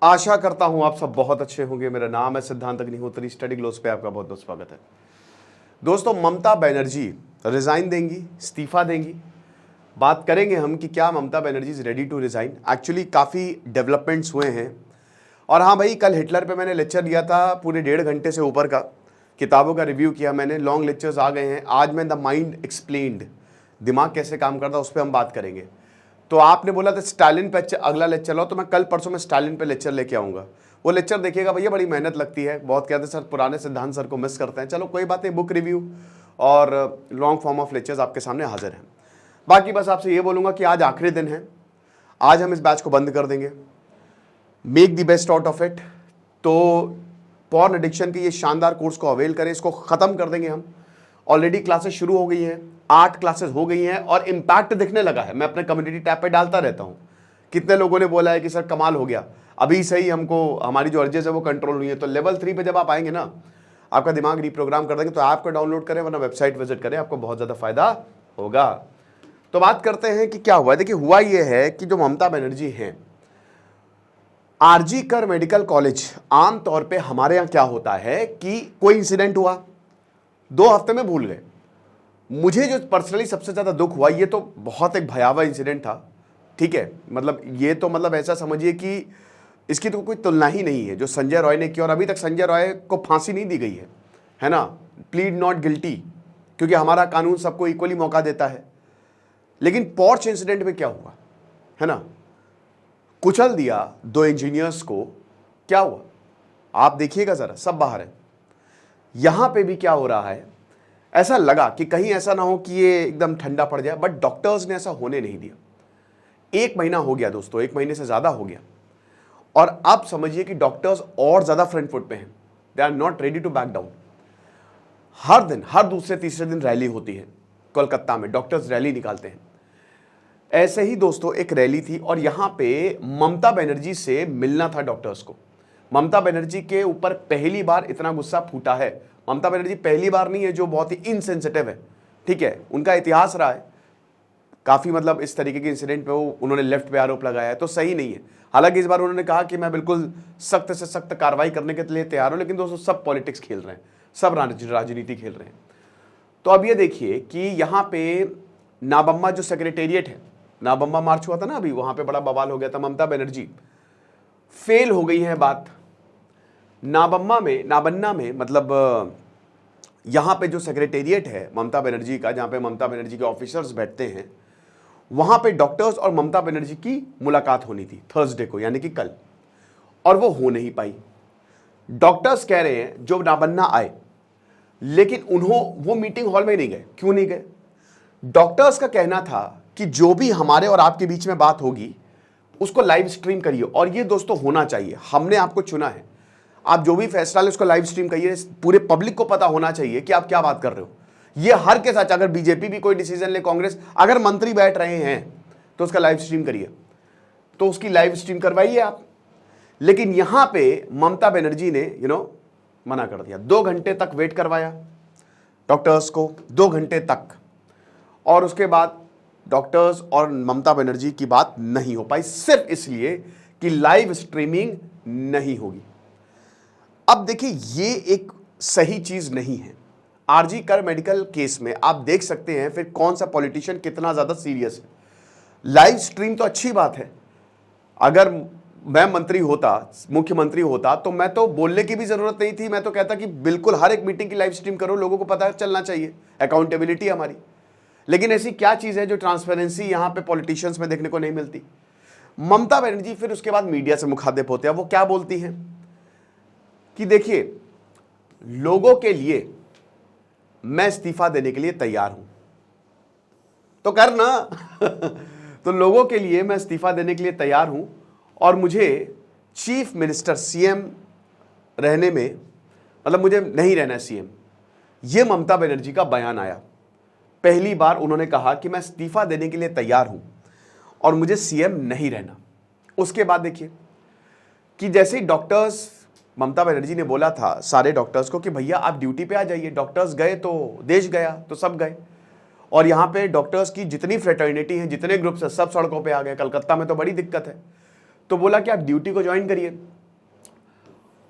आशा करता हूं आप सब बहुत अच्छे होंगे। मेरा नाम है सिद्धांत अग्निहोत्री, स्टडी ग्लोस पे आपका बहुत बहुत स्वागत है। दोस्तों, ममता बनर्जी रिजाइन देंगी, इस्तीफा देंगी। बात करेंगे हम कि क्या Mamata Banerjee is ready to resign. Actually काफ़ी डेवलपमेंट्स हुए हैं। और हाँ भाई, कल हिटलर पे मैंने लेक्चर दिया था, पूरे 1.5 घंटे से ऊपर का किताबों का रिव्यू किया मैंने। लॉन्ग लेक्चर्स आ गए हैं। आज मैं द माइंड एक्सप्लेन्ड, दिमाग कैसे काम करता है उस पर हम बात करेंगे। तो आपने बोला था स्टालिन पे अगला लेक्चर लाओ, तो मैं कल परसों में स्टालिन पे लेक्चर लेके आऊँगा। वो लेक्चर देखिएगा भैया, बड़ी मेहनत लगती है। बहुत कहते हैं सर पुराने सिद्धांत सर को मिस करते हैं। चलो कोई बात नहीं, बुक रिव्यू और लॉन्ग फॉर्म ऑफ लेक्चर्स आपके सामने हाजिर हैं। बाकी बस आपसे ये बोलूँगा कि आज आखिरी दिन है, आज हम इस बैच को बंद कर देंगे। Make the best out of it. तो पॉर्न एडिक्शन के ये शानदार कोर्स को अवेल करें, इसको ख़त्म कर देंगे हम। ऑलरेडी क्लासेस शुरू हो गई हैं, 8 क्लासेस हो गई हैं और इम्पैक्ट दिखने लगा है। मैं अपने कम्युनिटी टैब पे डालता रहता हूँ। कितने लोगों ने बोला है कि सर कमाल हो गया, अभी सही हमको हमारी जो अर्जेस है वो कंट्रोल हुई है। तो लेवल 3 पे जब आप आएंगे ना, आपका दिमाग रिप्रोग्राम कर देंगे। तो ऐप को डाउनलोड करें वरना वेबसाइट विजिट करें, आपको बहुत ज़्यादा फायदा होगा। तो बात करते हैं कि क्या हुआ है। देखिए, हुआ ये है कि जो ममता बनर्जी हैं, आरजी कर मेडिकल कॉलेज, आमतौर पे हमारे यहाँ क्या होता है कि कोई इंसिडेंट हुआ, 2 हफ्ते में भूल गए। मुझे जो पर्सनली सबसे ज़्यादा दुख हुआ, ये तो बहुत एक भयावह इंसिडेंट था। ठीक है, मतलब ये तो मतलब ऐसा समझिए कि इसकी तो कोई तुलना ही नहीं है जो संजय रॉय ने किया। और अभी तक संजय रॉय को फांसी नहीं दी गई है ना, प्लीड नॉट गिल्टी, क्योंकि हमारा कानून सबको इक्वली मौका देता है। लेकिन पोर्च इंसिडेंट में क्या हुआ है ना, कुचल दिया 2 इंजीनियर्स को। क्या हुआ आप देखिएगा जरा, सब बाहर है। यहां पे भी क्या हो रहा है, ऐसा लगा कि कहीं ऐसा ना हो कि ये एकदम ठंडा पड़ जाए, बट डॉक्टर्स ने ऐसा होने नहीं दिया। 1 महीना हो गया दोस्तों, 1 महीने से ज्यादा हो गया। और अब समझिए कि डॉक्टर्स और ज्यादा फ्रंट फुट पे हैं। They are not ready to back down. हर दिन, हर दूसरे तीसरे दिन रैली होती है कोलकाता में, डॉक्टर्स रैली निकालते हैं। ऐसे ही दोस्तों एक रैली थी और यहां पे ममता बनर्जी से मिलना था डॉक्टर्स को। ममता बनर्जी के ऊपर पहली बार इतना गुस्सा फूटा है। ममता बनर्जी पहली बार नहीं है जो बहुत ही इनसेंसिटिव है। ठीक है, उनका इतिहास रहा है काफी, मतलब इस तरीके के इंसिडेंट पे उन्होंने लेफ्ट पे आरोप लगाया है, तो सही नहीं है। हालांकि इस बार उन्होंने कहा कि मैं बिल्कुल सख्त से सख्त कार्रवाई करने के लिए तैयार हूं। लेकिन दोस्तों, सब पॉलिटिक्स खेल रहे हैं, सब राजनीति खेल रहे हैं। तो अब ये देखिए कि यहां पे नाबम्मा जो सेक्रेटेरिएट है, नाबम्मा मार्च हुआ था ना अभी, वहां पे बड़ा बवाल हो गया था। ममता बनर्जी फेल हो गई है बात। नाबन्ना में मतलब यहां पे जो सेक्रेटेरिएट है ममता बनर्जी का, जहां पे ममता बनर्जी के ऑफिसर्स बैठते हैं, वहां पे डॉक्टर्स और ममता बनर्जी की मुलाकात होनी थी थर्सडे को, यानी कि कल, और वो हो नहीं पाई। डॉक्टर्स कह रहे हैं जो नाबन्ना आए, लेकिन वो मीटिंग हॉल में नहीं गए। क्यों नहीं गए? डॉक्टर्स का कहना था कि जो भी हमारे और आपके बीच में बात होगी उसको लाइव स्ट्रीम करिए। और ये दोस्तों होना चाहिए, हमने आपको चुना है, आप जो भी फैसला ले उसको लाइव स्ट्रीम करिए। पूरे पब्लिक को पता होना चाहिए कि आप क्या बात कर रहे हो। ये हर के साथ, अगर बीजेपी भी कोई डिसीजन ले, कांग्रेस, अगर मंत्री बैठ रहे हैं तो उसका लाइव स्ट्रीम करिए, तो उसकी लाइव स्ट्रीम करवाइए आप। लेकिन यहां पे ममता बनर्जी ने मना कर दिया। 2 घंटे तक वेट करवाया डॉक्टर्स को, 2 घंटे तक, और उसके बाद डॉक्टर्स और ममता बनर्जी की बात नहीं हो पाई, सिर्फ इसलिए कि लाइव स्ट्रीमिंग नहीं होगी। अब देखिए, ये एक सही चीज नहीं है। आरजी कर मेडिकल केस में आप देख सकते हैं फिर कौन सा पॉलिटिशियन कितना ज्यादा सीरियस है। लाइव स्ट्रीम तो अच्छी बात है। अगर मैं मंत्री होता, मुख्यमंत्री होता, तो मैं तो बोलने की भी जरूरत नहीं थी। मैं तो कहता कि बिल्कुल हर एक मीटिंग की लाइव स्ट्रीम करो, लोगों को पता चलना चाहिए, अकाउंटेबिलिटी हमारी। लेकिन ऐसी क्या चीज है जो ट्रांसपेरेंसी यहां पे पॉलिटिशियंस में देखने को नहीं मिलती। ममता बनर्जी फिर उसके बाद मीडिया से मुखातिब होते हैं। वो क्या बोलती हैं कि देखिए, लोगों के लिए मैं इस्तीफा देने के लिए तैयार हूं, तो कर ना तो लोगों के लिए मैं इस्तीफा देने के लिए तैयार हूं और मुझे चीफ मिनिस्टर, सीएम रहने में, मतलब मुझे नहीं रहना है सीएम। यह ममता बनर्जी का बयान आया। पहली बार उन्होंने कहा कि मैं इस्तीफा देने के लिए तैयार हूं और मुझे सीएम नहीं रहना। उसके बाद देखिए कि जैसे ही डॉक्टर्स, ममता बनर्जी ने बोला था सारे डॉक्टर्स को कि भैया आप ड्यूटी पे आ जाइए। डॉक्टर्स गए तो देश गया, तो सब गए। और यहां पे डॉक्टर्स की जितनी फ्रेटर्निटी है, जितने ग्रुप्स है, सब सड़कों पे आ गए। कलकत्ता में तो बड़ी दिक्कत है। तो बोला कि आप ड्यूटी को ज्वाइन करिए।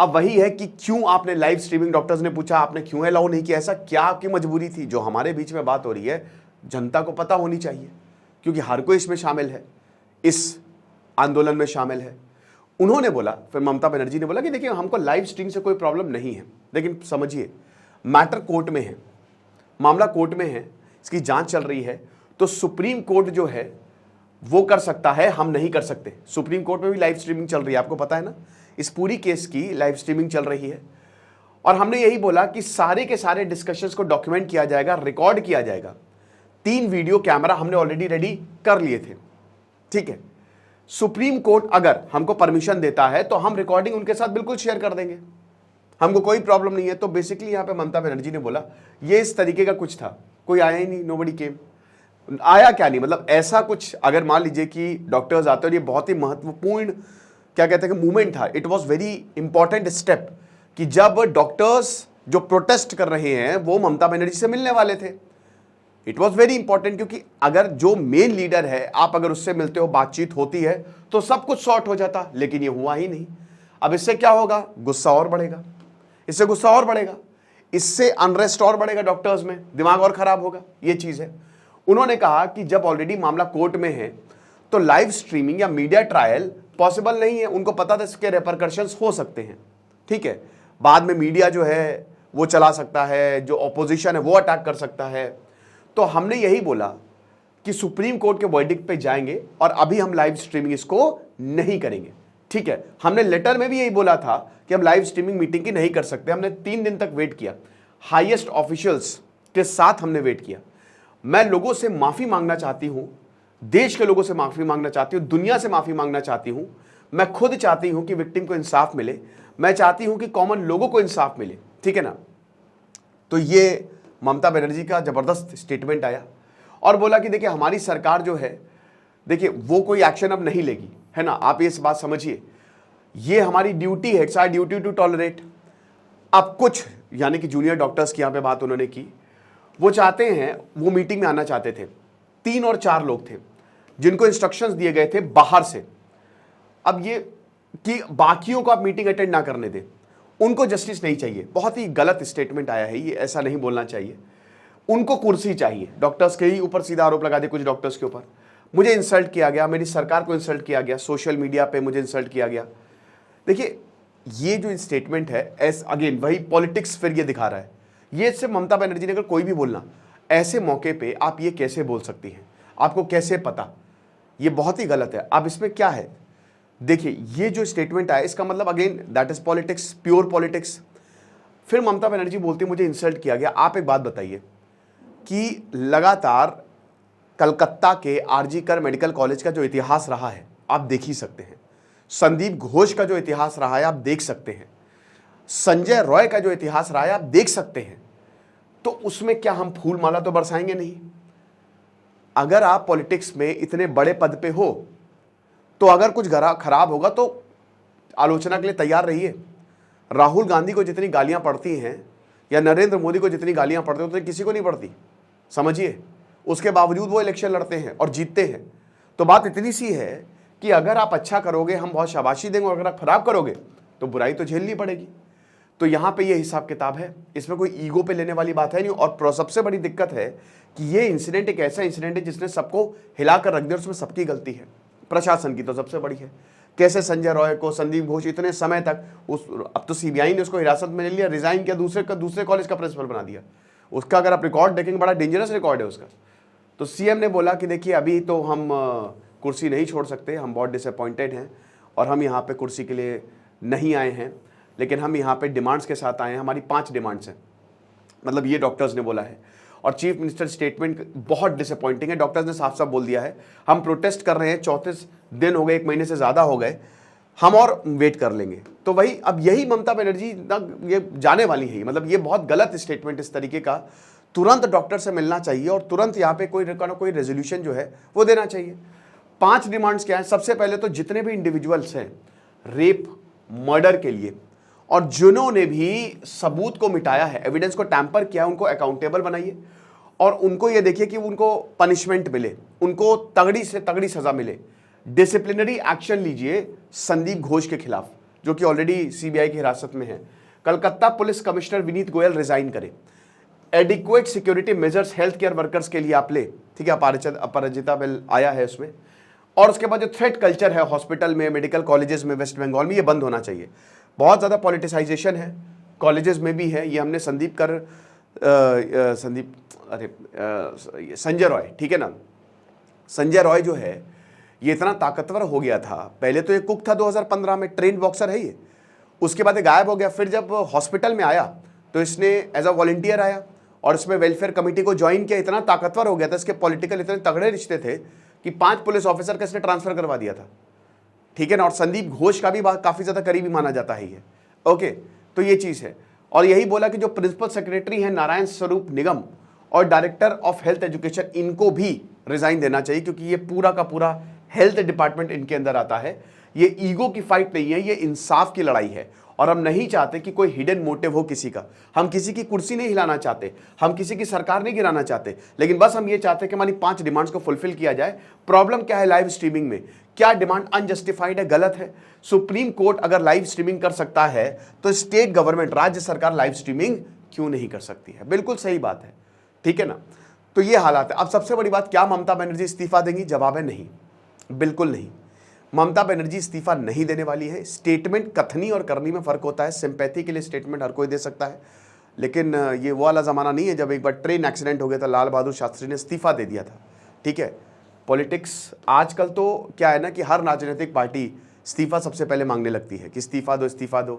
अब वही है कि क्यों आपने लाइव स्ट्रीमिंग, डॉक्टर्स ने पूछा आपने क्यों अलाउ नहीं किया, ऐसा क्या आपकी मजबूरी थी? जो हमारे बीच में बात हो रही है जनता को पता होनी चाहिए, क्योंकि हर कोई इसमें शामिल है, इस आंदोलन में शामिल है। उन्होंने बोला, फिर ममता बनर्जी ने बोला कि देखिए हमको लाइव स्ट्रीम से कोई प्रॉब्लम नहीं है, लेकिन समझिए मैटर कोर्ट में है, मामला कोर्ट में है, इसकी जांच चल रही है, तो सुप्रीम कोर्ट जो है वो कर सकता है, हम नहीं कर सकते। सुप्रीम कोर्ट में भी लाइव स्ट्रीमिंग चल रही है, आपको पता है ना, इस पूरी केस की लाइव स्ट्रीमिंग चल रही है। और हमने यही बोला कि सारे के सारे डिस्कशंस को डॉक्यूमेंट किया जाएगा, रिकॉर्ड किया जाएगा। 3 वीडियो कैमरा हमने ऑलरेडी रेडी कर लिए थे, ठीक है। सुप्रीम कोर्ट अगर हमको परमिशन देता है तो हम रिकॉर्डिंग उनके साथ बिल्कुल शेयर कर देंगे, हमको कोई प्रॉब्लम नहीं है। तो बेसिकली यहां पे ममता बनर्जी ने बोला ये इस तरीके का कुछ था, कोई आया ही नहीं, नोबडी केम। आया क्या नहीं, मतलब ऐसा कुछ अगर मान लीजिए कि डॉक्टर्स आते और ये बहुत ही महत्वपूर्ण क्या कहते हैं कि मूवमेंट था, it was very important step, कि जब डॉक्टर्स जो प्रोटेस्ट कर रहे हैं वो ममता बनर्जी से मिलने वाले थे। इट वॉज वेरी इंपॉर्टेंट, क्योंकि अगर जो मेन लीडर है आप अगर उससे मिलते हो, बातचीत होती है तो सब कुछ सॉर्ट हो जाता, लेकिन ये हुआ ही नहीं। अब इससे क्या होगा, गुस्सा और बढ़ेगा, इससे गुस्सा और बढ़ेगा, इससे अनरेस्ट और बढ़ेगा, डॉक्टर्स में दिमाग और खराब होगा, ये चीज है। उन्होंने कहा कि जब ऑलरेडी मामला कोर्ट में है तो लाइव स्ट्रीमिंग या मीडिया ट्रायल पॉसिबल नहीं है। उनको पता था इसके रेपरकशंस हो सकते हैं, ठीक है, बाद में मीडिया जो है वो चला सकता है, जो ऑपोजिशन है वो अटैक कर सकता है। तो हमने यही बोला कि सुप्रीम कोर्ट के वर्डिक्ट पे जाएंगे और अभी हम लाइव स्ट्रीमिंग इसको नहीं करेंगे, ठीक है। हमने लेटर में भी यही बोला था कि हम लाइव स्ट्रीमिंग मीटिंग की नहीं कर सकते। हमने 3 दिन तक वेट किया, हाईएस्ट ऑफिशियल्स के साथ हमने वेट किया। मैं लोगों से माफी मांगना चाहती हूं, देश के लोगों से माफी मांगना चाहती हूं, दुनिया से माफी मांगना चाहती हूं। मैं खुद चाहती हूं कि विक्टिम को इंसाफ मिले, मैं चाहती हूं कि कॉमन लोगों को इंसाफ मिले, ठीक है ना। तो ये ममता बनर्जी का जबरदस्त स्टेटमेंट आया और बोला कि देखिए हमारी सरकार जो है, देखिए वो कोई एक्शन अब नहीं लेगी, है ना। आप ये बात समझिए, ये हमारी ड्यूटी है, it's our duty to tolerate. अब कुछ यानी कि जूनियर डॉक्टर्स की यहां पे बात उन्होंने की, वो चाहते हैं, वो मीटिंग में आना चाहते थे, 3 और 4 लोग थे जिनको इंस्ट्रक्शंस दिए गए थे बाहर से। अब ये कि बाकियों को आप मीटिंग अटेंड ना करने दें, उनको जस्टिस नहीं चाहिए। बहुत ही गलत स्टेटमेंट आया है, ये ऐसा नहीं बोलना चाहिए। उनको कुर्सी चाहिए, डॉक्टर्स के ही ऊपर सीधा आरोप लगा दे, कुछ डॉक्टर्स के ऊपर। मुझे इंसल्ट किया गया, मेरी सरकार को इंसल्ट किया गया, सोशल मीडिया पे मुझे इंसल्ट किया गया। देखिए ये जो स्टेटमेंट है, एस अगेन वही पॉलिटिक्स फिर ये दिखा रहा है। ये सिर्फ ममता बनर्जी ने अगर कोई भी बोलना, ऐसे मौके पे आप ये कैसे बोल सकती हैं, आपको कैसे पता, ये बहुत ही गलत है। अब इसमें क्या है, देखिए ये जो स्टेटमेंट आया इसका मतलब again that is politics, pure politics. फिर ममता बनर्जी बोलती मुझे इंसल्ट किया गया। आप एक बात बताइए कि लगातार कलकत्ता के आरजी कर मेडिकल कॉलेज का जो इतिहास रहा है आप देख ही सकते हैं, संदीप घोष का जो इतिहास रहा है आप देख सकते हैं, संजय रॉय का जो इतिहास रहा है आप देख सकते हैं। तो उसमें क्या हम फूल माला तो बरसाएंगे नहीं। अगर आप पॉलिटिक्स में इतने बड़े पद पे हो तो अगर कुछ खराब होगा तो आलोचना के लिए तैयार रहिए। राहुल गांधी को जितनी गालियां पड़ती हैं या नरेंद्र मोदी को जितनी गालियां पड़ती हैं उतनी किसी को नहीं पड़ती, समझिए। उसके बावजूद वो इलेक्शन लड़ते हैं और जीतते हैं। तो बात इतनी सी है कि अगर आप अच्छा करोगे हम बहुत शाबाशी देंगे, और अगर आप खराब करोगे तो बुराई तो झेलनी पड़ेगी। तो यहाँ पे ये हिसाब किताब है, इसमें कोई ईगो पे लेने वाली बात है नहीं। और सबसे बड़ी दिक्कत है कि ये इंसिडेंट एक ऐसा इंसिडेंट है जिसने सबको हिलाकर रख दिया, उसमें सबकी गलती है, प्रशासन की तो सबसे बड़ी है। कैसे संजय रॉय को, संदीप घोष इतने समय तक अब तो सीबीआई ने उसको हिरासत में ले लिया, रिजाइन किया, दूसरे कॉलेज का प्रिंसिपल बना दिया। उसका अगर आप रिकॉर्ड देखेंगे बड़ा डेंजरस रिकॉर्ड है उसका। तो सीएम ने बोला कि देखिए अभी तो हम कुर्सी नहीं छोड़ सकते, हम बहुत डिसअपॉइंटेड हैं और हम यहाँ पे कुर्सी के लिए नहीं आए हैं, लेकिन हम यहाँ पे डिमांड्स के साथ आए हैं। हमारी 5 डिमांड्स हैं, मतलब ये डॉक्टर्स ने बोला है। और चीफ मिनिस्टर स्टेटमेंट बहुत डिसअपॉइंटिंग है। डॉक्टर्स ने साफ साफ बोल दिया है हम प्रोटेस्ट कर रहे हैं, 34 दिन हो गए, 1 महीने से ज़्यादा हो गए, हम और वेट कर लेंगे। तो वही अब यही ममता बनर्जी ये जाने वाली है, मतलब ये बहुत गलत स्टेटमेंट इस तरीके का। तुरंत डॉक्टर से मिलना चाहिए और तुरंत यहाँ पे कोई रेजोल्यूशन जो है वो देना चाहिए। 5 डिमांड्स क्या है? सबसे पहले तो जितने भी इंडिविजुअल्स हैं रेप मर्डर के लिए और जिन्होंने भी सबूत को मिटाया है, एविडेंस को टैंपर किया है, उनको अकाउंटेबल बनाइए और उनको ये देखिए कि उनको पनिशमेंट मिले, उनको तगड़ी से तगड़ी सजा मिले। डिसिप्लिनरी एक्शन लीजिए संदीप घोष के खिलाफ, जो कि ऑलरेडी सीबीआई की हिरासत में है। Calcutta police commissioner Vineet Goyal resign करे। Adequate security measures health care workers के लिए आप ले, ठीक है, अपराजिता बिल आया है उसमें। और उसके बाद जो थ्रेट कल्चर है हॉस्पिटल में, मेडिकल कॉलेजेस में वेस्ट बंगाल में, ये बंद होना चाहिए। बहुत ज़्यादा पॉलिटिसाइजेशन है, कॉलेजेस में भी है। ये हमने संजय रॉय, ठीक है ना, संजय रॉय जो है ये इतना ताकतवर हो गया था। पहले तो ये कुक था 2015 में, ट्रेंड बॉक्सर है ये। उसके बाद ये गायब हो गया। फिर जब हॉस्पिटल में आया तो इसने एज अ वॉलंटियर आया और इसमें वेलफेयर कमेटी को ज्वाइन किया। इतना ताकतवर हो गया था, इसके पॉलिटिकल इतने तगड़े रिश्ते थे कि 5 पुलिस ऑफिसर का इसने ट्रांसफर करवा दिया था, ठीक है ना। और संदीप घोष का भी काफी ज्यादा करीबी माना जाता है ये। ओके, तो ये चीज है। और यही बोला कि जो प्रिंसिपल सेक्रेटरी है नारायण स्वरूप निगम और डायरेक्टर ऑफ हेल्थ एजुकेशन, इनको भी रिजाइन देना चाहिए, क्योंकि ये पूरा का पूरा हेल्थ डिपार्टमेंट इनके अंदर आता है। ये ईगो की फाइट नहीं है, ये इंसाफ की लड़ाई है। और हम नहीं चाहते कि कोई हिडन मोटिव हो किसी का। हम किसी की कुर्सी नहीं हिलाना चाहते, हम किसी की सरकार नहीं गिराना चाहते, लेकिन बस हम ये चाहते हैं कि हमारी 5 डिमांड्स को फुलफिल किया जाए। प्रॉब्लम क्या है लाइव स्ट्रीमिंग में? क्या डिमांड अनजस्टिफाइड है, गलत है? सुप्रीम कोर्ट अगर लाइव स्ट्रीमिंग कर सकता है तो स्टेट गवर्नमेंट, राज्य सरकार लाइव स्ट्रीमिंग क्यों नहीं कर सकती है? बिल्कुल सही बात है, ठीक है ना। तो ये हालात है। अब सबसे बड़ी बात, क्या ममता बनर्जी इस्तीफा देंगी? जवाब है नहीं, बिल्कुल नहीं। ममता बनर्जी इस्तीफा नहीं देने वाली है। स्टेटमेंट कथनी और करनी में फर्क होता है। सिंपैथी के लिए स्टेटमेंट हर कोई दे सकता है, लेकिन ये वो वाला ज़माना नहीं है जब एक बार ट्रेन एक्सीडेंट हो गया था, लाल बहादुर शास्त्री ने इस्तीफा दे दिया था, ठीक है। पॉलिटिक्स आजकल तो क्या है ना कि हर राजनीतिक पार्टी इस्तीफा सबसे पहले मांगने लगती है कि इस्तीफा दो, इस्तीफा दो।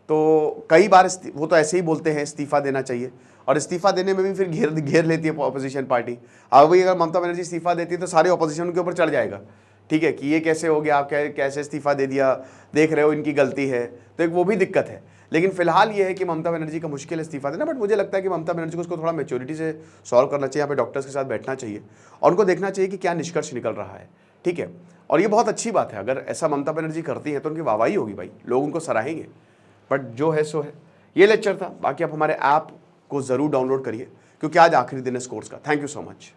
तो कई बार वो तो ऐसे ही बोलते हैं इस्तीफा देना चाहिए, और इस्तीफा देने में भी फिर घेर लेती है अपोजिशन पार्टी। अब भाई अगर ममता बनर्जी इस्तीफा देती है तो सारे अपोजिशन के ऊपर चढ़ जाएगा, ठीक है, कि ये कैसे हो गया, आप कैसे इस्तीफा दे दिया, देख रहे हो इनकी गलती है। तो एक वो भी दिक्कत है। लेकिन फिलहाल ये है कि ममता बनर्जी का मुश्किल है इस्तीफा देना, बट मुझे लगता है कि ममता बनर्जी को उसको थोड़ा मैच्योरिटी से सॉल्व करना चाहिए। यहाँ पे डॉक्टर्स के साथ बैठना चाहिए और उनको देखना चाहिए कि क्या निष्कर्ष निकल रहा है, ठीक है। और ये बहुत अच्छी बात है, अगर ऐसा ममता बनर्जी करती है तो उनकी वाहवाही होगी भाई, लोग उनको सराहेंगे। बट जो है सो है। ये लेक्चर था। बाकी आप हमारे ऐप को ज़रूर डाउनलोड करिए, क्योंकि आज आखिरी दिन है इस कोर्स का। Thank you so much.